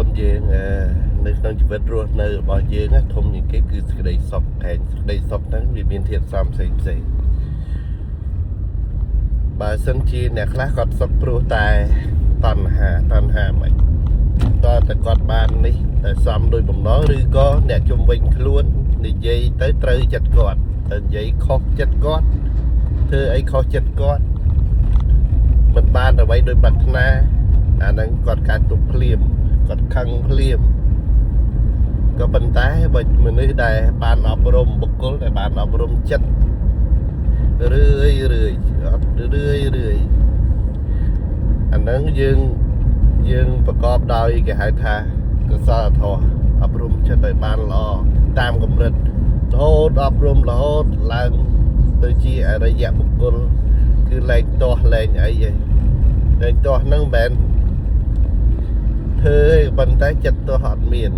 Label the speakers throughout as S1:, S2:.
S1: นយើងនៅក្នុងជីវិតរស់នៅរបស់យើងធំជាងគេគឺសេចក្តីសុខឯងសេចក្តីសុខហ្នឹងវាមានធាតុផ្សំផ្សេងបើសិនជាអ្នកខ្លះគាត់សុខព្រោះតែតណ្ហាមិនតើតែគាត់បាននេះតែសំដោយបំណងឬក៏អ្នកជុំវិញខ្លួននិយាយទៅត្រូវចិត្តគាត់ទៅនិយាយខុសចិត្តគាត់ធ្វើអីខុសចិត្តគាត់មិនបានអ្វីដោយប្រាថ្នាអាហ្នឹងគាត់កើតទុកភ្លាមគាត់ខឹងភ្លាមក៏ប៉ុន្តែបើមនុស្សដែលបានអប់រំបុគ្គលដែលបានអប់រំចិត្តរឿយអាហ្នឹងយើងប្រកបដោយគេហៅថាកុសលធម៌អប់រំចិត្តឲ្យបានល្អតាមកម្រិតរហូតអប់រំរហូតឡើងទៅជាអរិយបុគ្គលគឺលែងទាស់លែងអីឯងលែងទាស់ហ្នឹងមិនមែនធ្វើឯងប៉ុន្តែចិត្តទាស់អត់មាន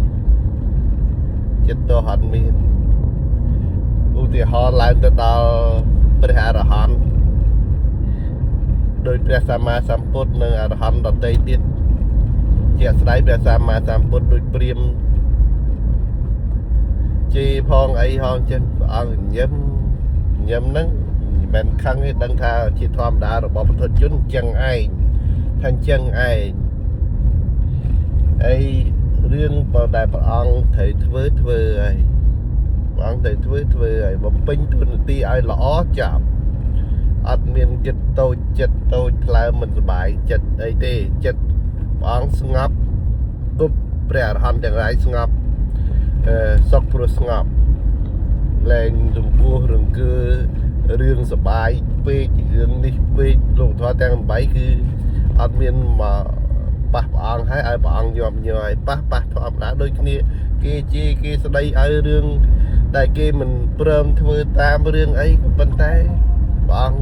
S1: ឧទាហរណ៍ឡើងទៅដល់ព្រះអរហន្តដោយព្រះសម្មាសម្ពុទ្ធនិងអរហន្តដទៃទៀតជាស្ដីព្រះសម្មាសម្ពុទ្ធដូចព្រាហ្មណ៍ជេរផងអីហងចឹងព្រះអង្គញឹមហ្នឹងមិនមែនខឹងទេដឹងថាជាធម្មតារបស់ពុទ្ធជនចឹងឯងថាចឹងឯងហើយរឿងដែលព្រះអង្គត្រូវធ្វើហើយព្រះអង្គត្រូវធ្វើហើយបំពេញតួនាទីឲ្យល្អចាប់អត់មានគិតតូចចិត្តតូចថ្លើមមិនសុបាយចិត្តអីទេចិត្តព្រះអង្គស្ងប់គ្រប់ព្រះអរហន្តទាំងឡាយស្ងប់សុខព្រោះស្ងប់លែងរំពោះរង្គើរឿងសុបាយពេករឿងនេះពេកលោកធម៌ទាំង8គឺអត់មានមកប៉ះព្រះអង្គហើយឲ្យព្រះអង្គញាប់ញ័រឲ្យប៉ះធម្មតាដូចគ្នាគេជាគេស្ដីឲ្យរឿងដែលគេមិនព្រមធ្វើតាមរឿងអីក៏ប៉ុន្តែព្រះអង្គ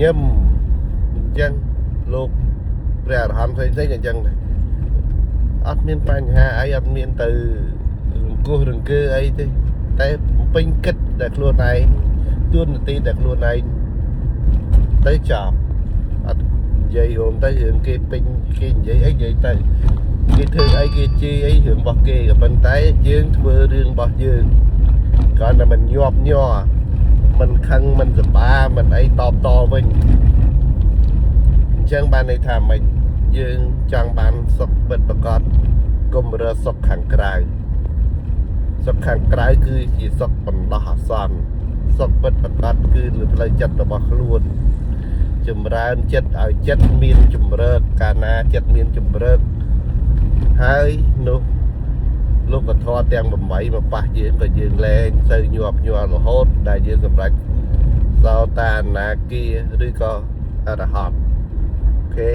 S1: ញឹមអញ្ចឹងលោកព្រះអរហន្តផ្សេងអញ្ចឹងដែរអត់មានបញ្ហាអីអត់មានទៅរង្គោះរង្គើអីទេតែពេញគិតតែខ្លួនឯងទួនាទីតែខ្លួនឯងទៅចាប់អត់និយាយរួមទៅរឿងគេពេញគេនិយាយអីនិយាយទៅគេធ្វើអីគេជេរអីរឿងរបស់គេក៏ប៉ុន្តែយើងធ្វើរឿងរបស់យើងគ្រាន់តែមិនញាប់ញ័រមិនខឹងមិនសប្បាយមិនអីតវិញអញ្ចឹងបានន័យថាមិនយើងចង់បានសុខពិតប្រាកដកុំរើសុខខាងក្រៅសុខខាងក្រៅគឺជាសុខបណ្ដោះអាសន្នសុខពិតប្រាកដគឺលើផ្លូវចិត្តរបស់ខ្លួនចម្រើនចិត្តឲ្យចិត្តមានជំរើកកាលណាចិត្តមានជំរើកហើយនោះលោកធម៌ទាំង8មកប៉ះយើងក៏យើងលែងទៅញាប់ញ័ររហូតដែលយើងសម្រេចសោតានាគាឬក៏អរហន្តអូខេ